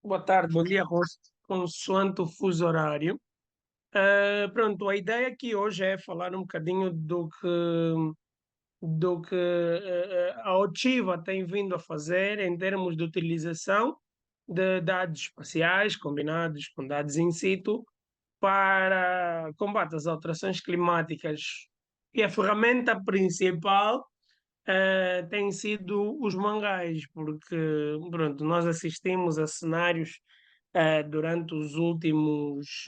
Boa tarde, bom dia, consoante o fuso horário. Pronto, a ideia aqui hoje é falar um bocadinho do que a Otiva tem vindo a fazer em termos de utilização de dados espaciais combinados com dados in situ para combate às alterações climáticas. E a ferramenta principal tem sido os mangás, porque pronto, nós assistimos a cenários durante os últimos,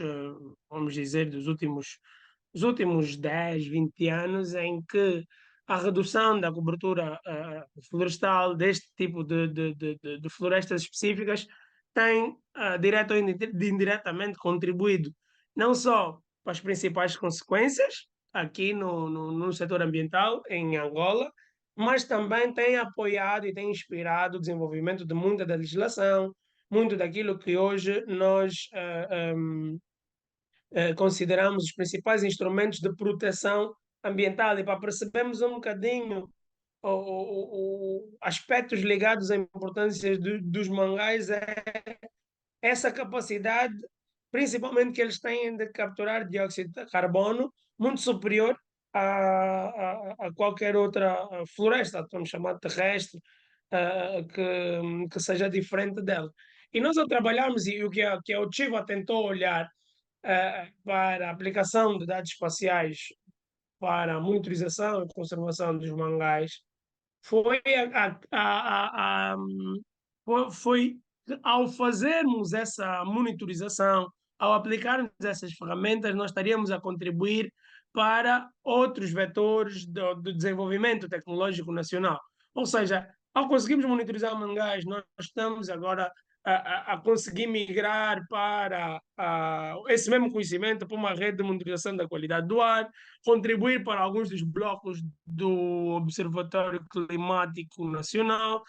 vamos dizer, os últimos 10, 20 anos, em que a redução da cobertura florestal deste tipo de florestas específicas tem, direto ou indiretamente, contribuído não só para as principais consequências aqui no setor ambiental em Angola, mas também tem apoiado e tem inspirado o desenvolvimento de muita da legislação, muito daquilo que hoje nós consideramos os principais instrumentos de proteção ambiental. E para percebermos um bocadinho aspectos ligados à importância dos mangás, é essa capacidade, principalmente que eles têm de capturar dióxido de carbono, muito superior a qualquer outra floresta, vamos chamar terrestre, que seja diferente dela. E nós ao trabalharmos, e o que a Otiva tentou olhar para a aplicação de dados espaciais para a monitorização e conservação dos mangás, foi foi ao fazermos essa monitorização, ao aplicarmos essas ferramentas, nós estaríamos a contribuir para outros vetores do desenvolvimento tecnológico nacional. Ou seja, ao conseguirmos monitorizar mangás, nós estamos agora a conseguir migrar para esse mesmo conhecimento para uma rede de monitorização da qualidade do ar, contribuir para alguns dos blocos do Observatório Climático Nacional.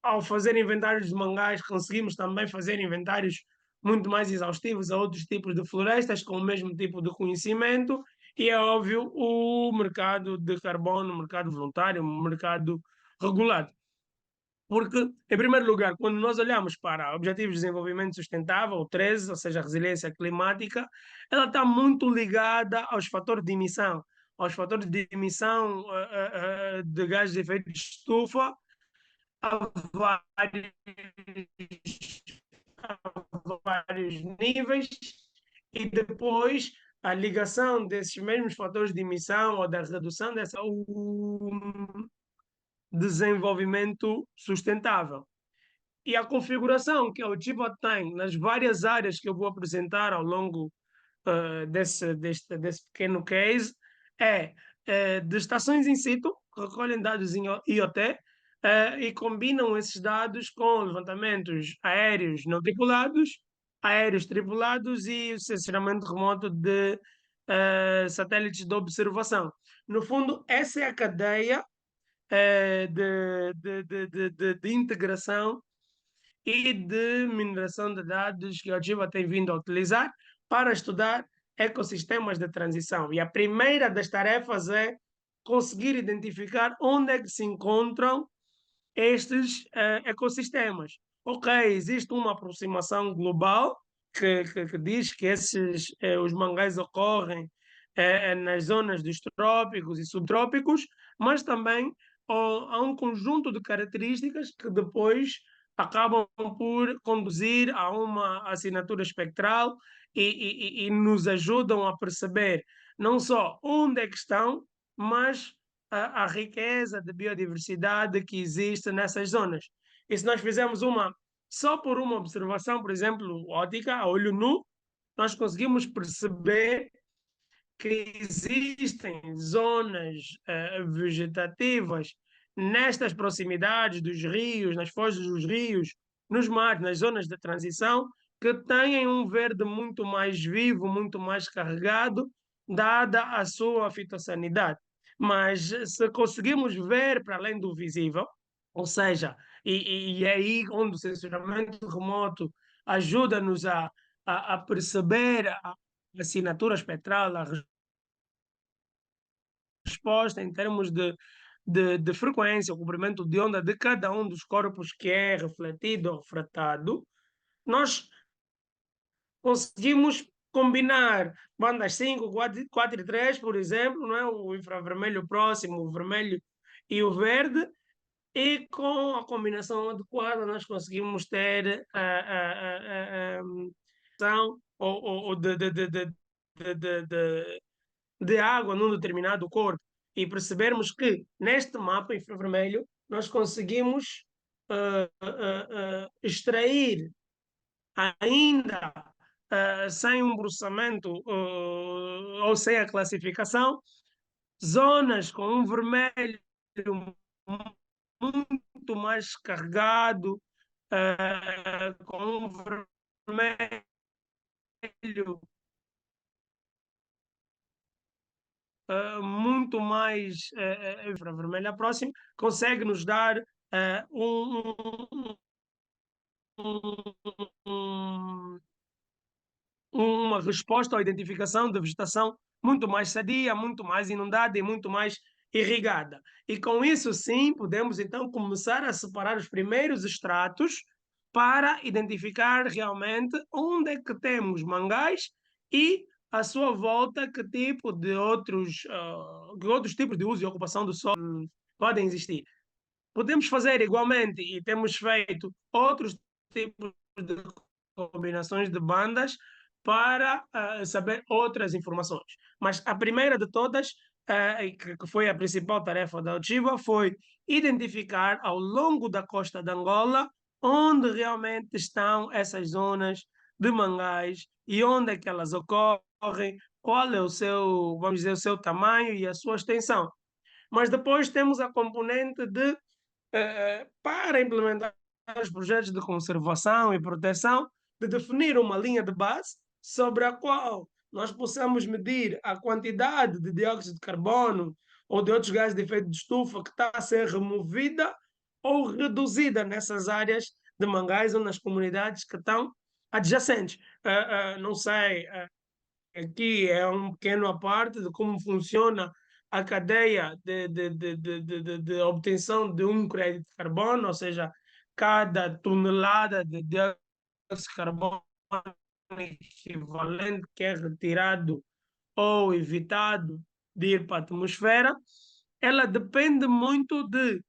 Ao fazer inventários de mangás, conseguimos também fazer inventários muito mais exaustivos a outros tipos de florestas com o mesmo tipo de conhecimento. E é óbvio, o mercado de carbono, o mercado voluntário, o mercado regulado. Porque, em primeiro lugar, quando nós olhamos para Objetivos de Desenvolvimento Sustentável, o 13, ou seja, a resiliência climática, ela está muito ligada aos fatores de emissão, de gases de efeito de estufa, a vários, a vários níveis, e depois a ligação desses mesmos fatores de emissão ou da redução dessa desenvolvimento sustentável. E a configuração que a Otiva tem nas várias áreas que eu vou apresentar ao longo desse pequeno case é de estações in situ, que recolhem dados em IoT e combinam esses dados com levantamentos aéreos não tripulados, aéreos tripulados e o sensoramento remoto de satélites de observação. No fundo, essa é a cadeia de integração e de mineração de dados que a Ojiva tem vindo a utilizar para estudar ecossistemas de transição. E a primeira das tarefas é conseguir identificar onde é que se encontram estes ecossistemas. Ok, existe uma aproximação global que diz que os mangás ocorrem nas zonas dos trópicos e subtrópicos, mas também há um conjunto de características que depois acabam por conduzir a uma assinatura espectral e nos ajudam a perceber não só onde é que estão, mas a riqueza de biodiversidade que existe nessas zonas. E se nós fizermos só por uma observação, por exemplo, ótica, a olho nu, nós conseguimos perceber que existem zonas vegetativas nestas proximidades dos rios, nas fozes dos rios, nos mares, nas zonas de transição, que têm um verde muito mais vivo, muito mais carregado, dada a sua fitossanidade. Mas se conseguimos ver para além do visível, ou seja, e é aí onde o sensoramento remoto ajuda-nos a perceber a assinatura espectral, a resposta em termos de frequência, o comprimento de onda de cada um dos corpos que é refletido ou refratado, nós conseguimos combinar bandas 5, 4 e 3, por exemplo, não é? O infravermelho próximo, o vermelho e o verde, e com a combinação adequada nós conseguimos ter ação ou de água num determinado corpo e percebermos que neste mapa infravermelho nós conseguimos extrair ainda sem um processamento ou sem a classificação, zonas com um vermelho muito mais carregado, com um vermelho muito mais infravermelho próximo, consegue nos dar um, uma resposta à identificação de vegetação muito mais sadia, muito mais inundada e muito mais irrigada. E com isso, sim, podemos então começar a separar os primeiros estratos para identificar realmente onde é que temos mangás e à sua volta que outros tipos de uso e ocupação do solo podem existir. Podemos fazer igualmente, e temos feito outros tipos de combinações de bandas para saber outras informações. Mas a primeira de todas, que foi a principal tarefa da Ochiba, foi identificar ao longo da costa de Angola onde realmente estão essas zonas de mangás e onde é que elas ocorrem, qual é o seu, vamos dizer, o seu tamanho e a sua extensão. Mas depois temos a componente de para implementar os projetos de conservação e proteção, de definir uma linha de base sobre a qual nós possamos medir a quantidade de dióxido de carbono ou de outros gases de efeito de estufa que está a ser removida ou reduzida nessas áreas de mangás ou nas comunidades que estão adjacentes. Não sei, aqui é um pequeno à parte de como funciona a cadeia de obtenção de um crédito de carbono, ou seja, cada tonelada de dióxido de carbono equivalente que é retirado ou evitado de ir para a atmosfera, ela depende muito de,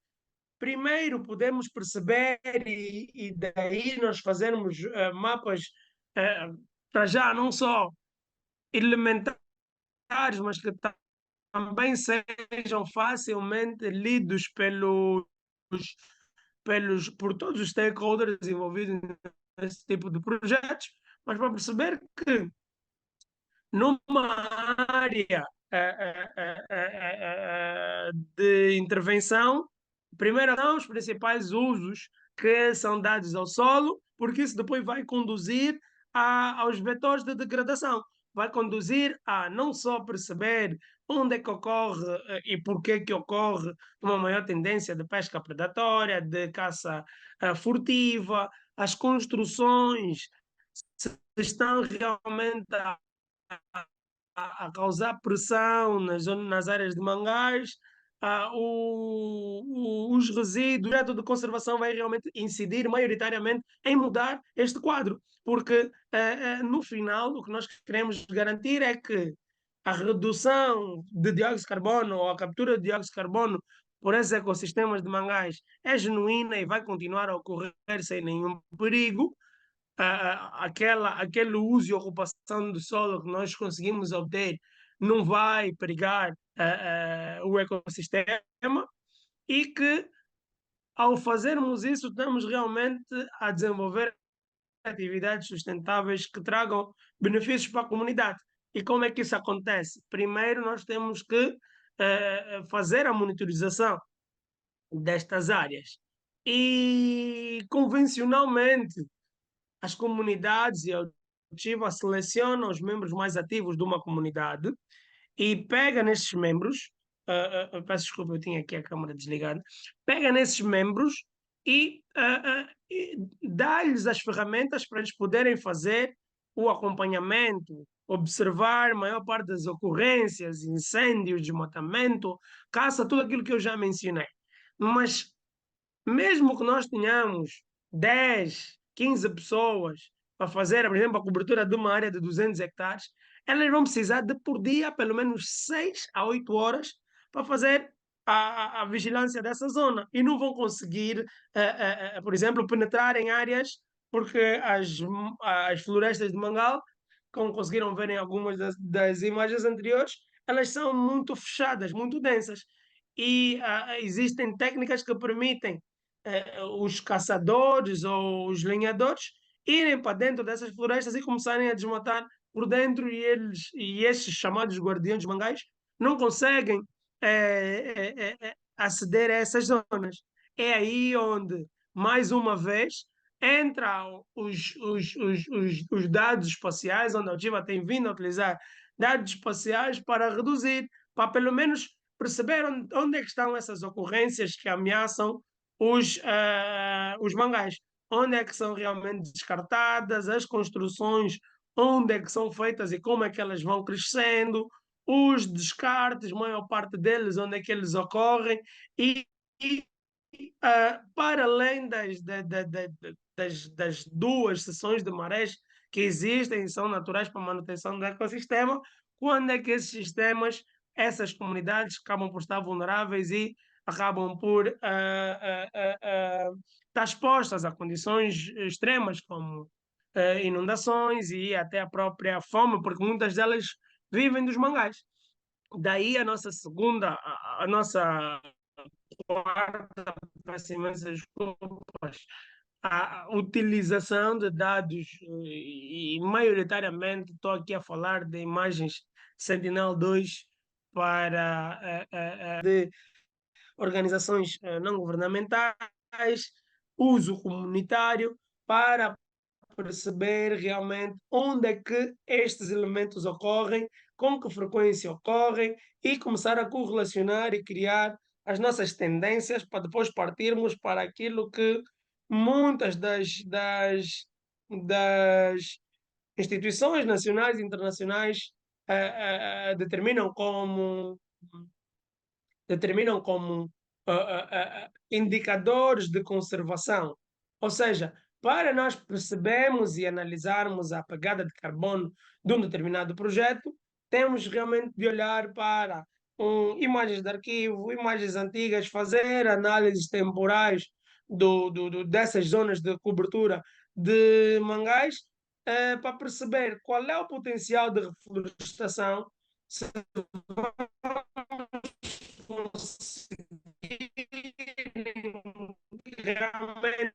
primeiro, podemos perceber e daí nós fazermos mapas para já não só elementares, mas que também sejam facilmente lidos por todos os stakeholders envolvidos nesse tipo de projetos, mas para perceber que numa área de intervenção, primeiro são os principais usos que são dados ao solo, porque isso depois vai conduzir aos vetores de degradação, vai conduzir a não só perceber onde é que ocorre e por que ocorre uma maior tendência de pesca predatória, de caça furtiva, as construções se estão realmente a causar pressão nas áreas de mangás, os resíduos, o projeto de conservação vai realmente incidir maioritariamente em mudar este quadro, porque no final o que nós queremos garantir é que a redução de dióxido de carbono ou a captura de dióxido de carbono por esses ecossistemas de mangás é genuína e vai continuar a ocorrer sem nenhum perigo, aquele uso e ocupação do solo que nós conseguimos obter não vai perigar o ecossistema e que, ao fazermos isso, estamos realmente a desenvolver atividades sustentáveis que tragam benefícios para a comunidade. E como é que isso acontece? Primeiro, nós temos que fazer a monitorização destas áreas. E, convencionalmente, as comunidades e a Ativa seleciona os membros mais ativos de uma comunidade e pega nesses membros, peço desculpa, eu tinha aqui a câmara desligada, pega nesses membros e dá-lhes as ferramentas para eles poderem fazer o acompanhamento observar a maior parte das ocorrências, incêndios, desmatamento, caça, tudo aquilo que eu já mencionei. Mas mesmo que nós tenhamos 10, 15 pessoas para fazer, por exemplo, a cobertura de uma área de 200 hectares, elas vão precisar de, por dia, pelo menos 6 a 8 horas para fazer a vigilância dessa zona. E não vão conseguir, por exemplo, penetrar em áreas, porque as florestas de Mangal, como conseguiram ver em algumas das imagens anteriores, elas são muito fechadas, muito densas. E existem técnicas que permitem os caçadores ou os lenhadores irem para dentro dessas florestas e começarem a desmatar por dentro, e esses chamados guardiões mangais não conseguem aceder a essas zonas. É aí onde, mais uma vez, entram os dados espaciais, onde a Altiva tem vindo a utilizar dados espaciais para reduzir, para pelo menos perceber onde é que estão essas ocorrências que ameaçam os mangás, onde é que são realmente descartadas, as construções, onde é que são feitas e como é que elas vão crescendo, os descartes, maior parte deles, onde é que eles ocorrem, e para além das duas seções de marés que existem e são naturais para a manutenção do ecossistema, quando é que esses sistemas, essas comunidades acabam por estar vulneráveis e acabam por estar expostas a condições extremas como inundações e até a própria fome, porque muitas delas vivem dos mangás. Daí a nossa segunda, a nossa quarta, peço imensas desculpas, a utilização de dados, e maioritariamente estou aqui a falar de imagens Sentinel-2 para de organizações não governamentais, uso comunitário, para perceber realmente onde é que estes elementos ocorrem, com que frequência ocorrem e começar a correlacionar e criar as nossas tendências para depois partirmos para aquilo que muitas das instituições nacionais e internacionais determinam como indicadores de conservação. Ou seja, para nós percebermos e analisarmos a pegada de carbono de um determinado projeto, temos realmente de olhar para imagens de arquivo, imagens antigas, fazer análises temporais dessas zonas de cobertura de mangás, para perceber qual é o potencial de reflorestação, se realmente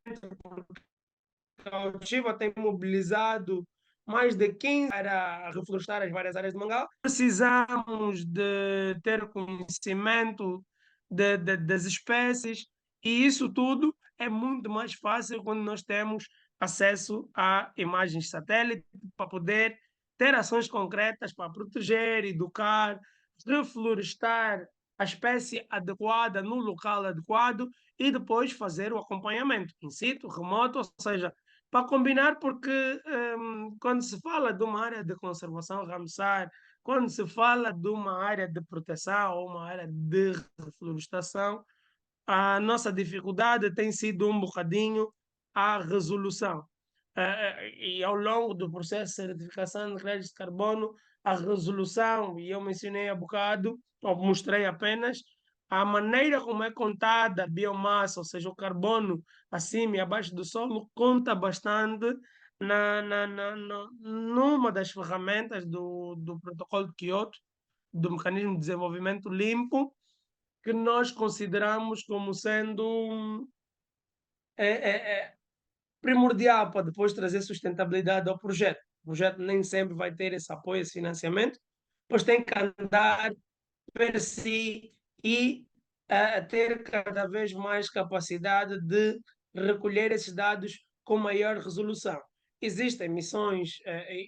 a Chiva tem mobilizado mais de 15 para reflorestar as várias áreas de Mangal. Precisamos de ter conhecimento das espécies, e isso tudo é muito mais fácil quando nós temos acesso a imagens satélite para poder ter ações concretas para proteger, educar, reflorestar a espécie adequada no local adequado e depois fazer o acompanhamento in situ, remoto, ou seja, para combinar, porque quando se fala de uma área de conservação Ramsar, quando se fala de uma área de proteção ou uma área de reflorestação, a nossa dificuldade tem sido um bocadinho a resolução. E ao longo do processo de certificação de créditos de carbono, a resolução, e eu mencionei há bocado, ou mostrei apenas, a maneira como é contada a biomassa, ou seja, o carbono acima e abaixo do solo, conta bastante numa das ferramentas do Protocolo de Kyoto, do Mecanismo de Desenvolvimento Limpo, que nós consideramos como sendo é, é, é, primordial para depois trazer sustentabilidade ao projeto. O projeto nem sempre vai ter esse apoio, esse financiamento, pois tem que andar per si e ter cada vez mais capacidade de recolher esses dados com maior resolução. Existem missões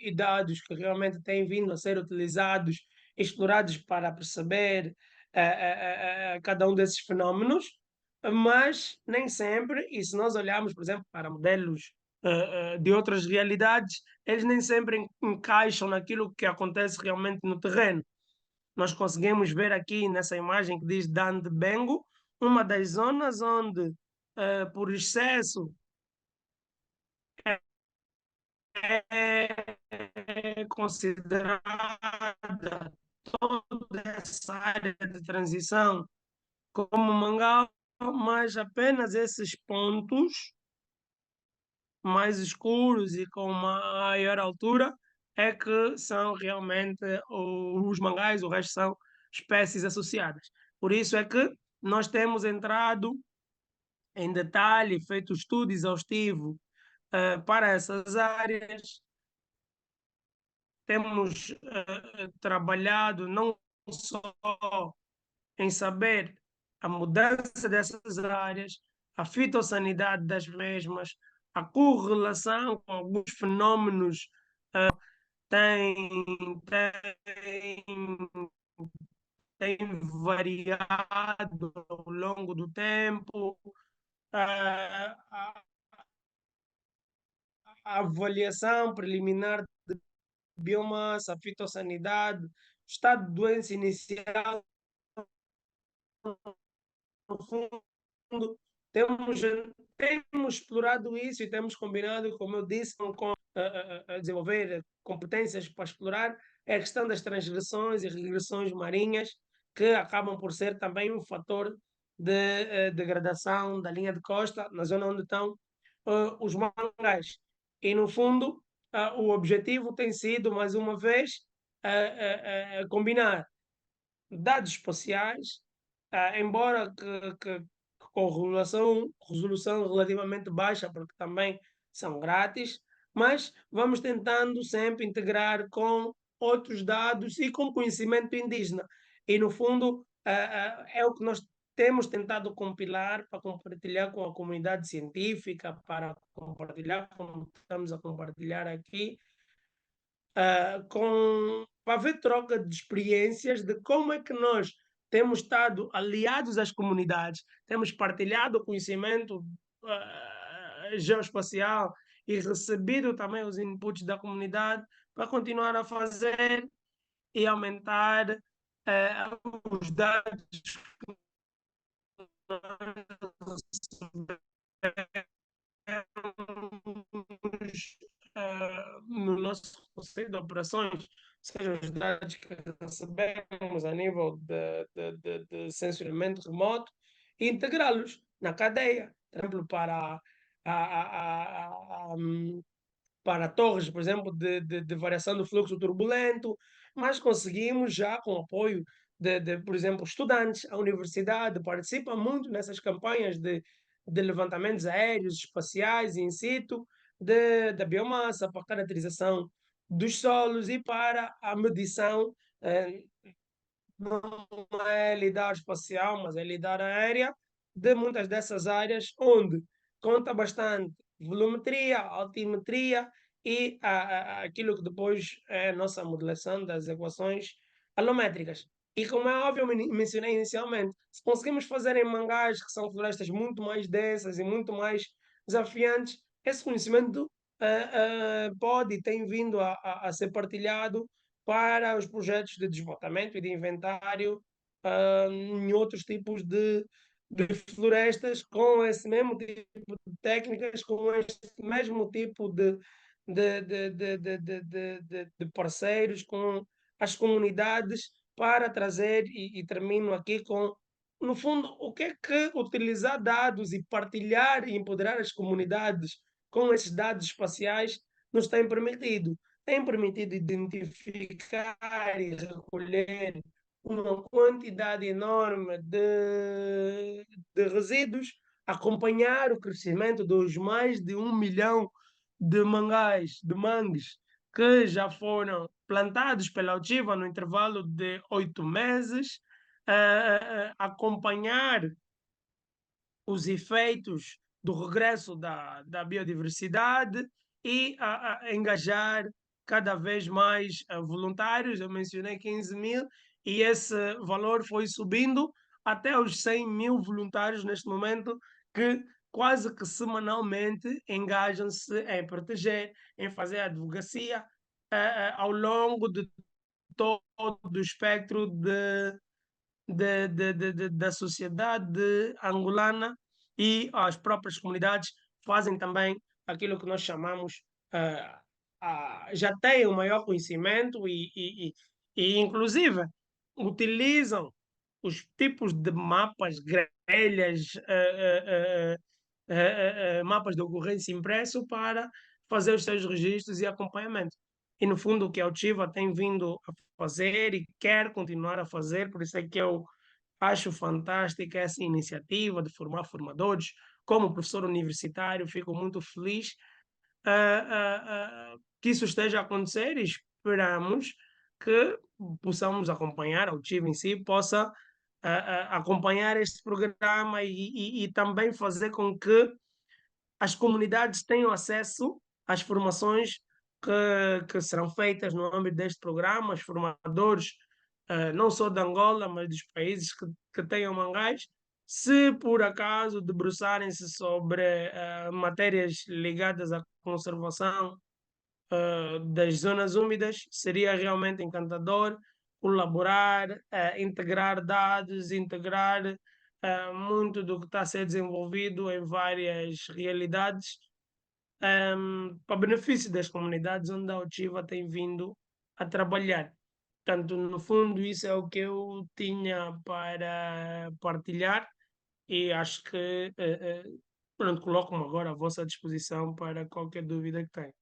e dados que realmente têm vindo a ser utilizados, explorados para perceber cada um desses fenómenos, mas nem sempre, e se nós olharmos, por exemplo, para modelos de outras realidades, eles nem sempre encaixam naquilo que acontece realmente no terreno. Nós conseguimos ver aqui nessa imagem que diz Bengo, uma das zonas onde, por excesso, é considerada toda essa área de transição como Mangal, mas apenas esses pontos mais escuros e com maior altura é que são realmente os mangás, o resto são espécies associadas. Por isso é que nós temos entrado em detalhe, feito estudo exaustivo para essas áreas, temos trabalhado não só em saber a mudança dessas áreas, a fitossanidade das mesmas, a correlação com alguns fenómenos tem, tem, tem variado ao longo do tempo, a, a, a avaliação preliminar de biomassa, a fitossanidade, o estado de doença inicial, no fundo, temos, temos explorado isso e temos combinado, como eu disse, com a desenvolver competências para explorar é a questão das transgressões e regressões marinhas, que acabam por ser também um fator de degradação da linha de costa, na zona onde estão os mangás. E, no fundo, o objetivo tem sido, mais uma vez, combinar dados espaciais, embora que com resolução relativamente baixa, porque também são grátis, mas vamos tentando sempre integrar com outros dados e com conhecimento indígena. E, no fundo, é o que nós temos tentado compilar para compartilhar com a comunidade científica, para compartilhar como estamos a compartilhar aqui, para haver troca de experiências de como é que nós temos estado aliados às comunidades, temos partilhado o conhecimento geoespacial e recebido também os inputs da comunidade para continuar a fazer e aumentar os dados que nós no nosso conceito de operações, sejam os dados que recebemos a nível de sensoriamento remoto, e integrá-los na cadeia, por exemplo, para torres, por exemplo, de variação do fluxo turbulento, mas conseguimos já com o apoio por exemplo, estudantes, a universidade participa muito nessas campanhas de levantamentos aéreos, espaciais, in situ, da biomassa, para a caracterização dos solos e para a medição, não é lidar espacial, mas é lidar aérea, de muitas dessas áreas onde conta bastante volumetria, altimetria e aquilo que depois é a nossa modelação das equações alométricas. E como é óbvio, eu mencionei inicialmente, se conseguimos fazer em mangás, que são florestas muito mais densas e muito mais desafiantes, esse conhecimento pode e tem vindo a ser partilhado para os projetos de desmatamento e de inventário em outros tipos de florestas com esse mesmo tipo de técnicas, com este mesmo tipo de parceiros, com as comunidades, para trazer, e termino aqui com, no fundo, o que é que utilizar dados e partilhar e empoderar as comunidades com esses dados espaciais nos tem permitido. Tem permitido identificar e recolher uma quantidade enorme de resíduos, acompanhar o crescimento dos mais de 1 milhão de mangás, de mangues, que já foram plantados pela Altiva no intervalo de 8 meses, acompanhar os efeitos do regresso da biodiversidade e a engajar cada vez mais voluntários. Eu mencionei 15.000 e esse valor foi subindo até os 100.000 voluntários neste momento que quase que semanalmente engajam-se em proteger, em fazer advocacia, ao longo de todo o espectro da sociedade angolana, e as próprias comunidades fazem também aquilo que nós chamamos, ah, já têm um maior conhecimento e inclusive utilizam os tipos de mapas, grelhas, mapas de ocorrência impresso para fazer os seus registros e acompanhamento. E no fundo o que a Altiva tem vindo a fazer e quer continuar a fazer, por isso é que eu acho fantástica essa iniciativa de formar formadores. Como professor universitário, fico muito feliz que isso esteja a acontecer e esperamos que possamos acompanhar, o TIV em si possa acompanhar este programa e também fazer com que as comunidades tenham acesso às formações que serão feitas no âmbito deste programa, os formadores, não só de Angola, mas dos países que tenham mangás, se por acaso debruçarem-se sobre matérias ligadas à conservação das zonas úmidas, seria realmente encantador colaborar, integrar dados, integrar muito do que está a ser desenvolvido em várias realidades, para benefício das comunidades onde a Otiva tem vindo a trabalhar. Portanto, no fundo, isso é o que eu tinha para partilhar e acho que, pronto, coloco-me agora à vossa disposição para qualquer dúvida que tenha.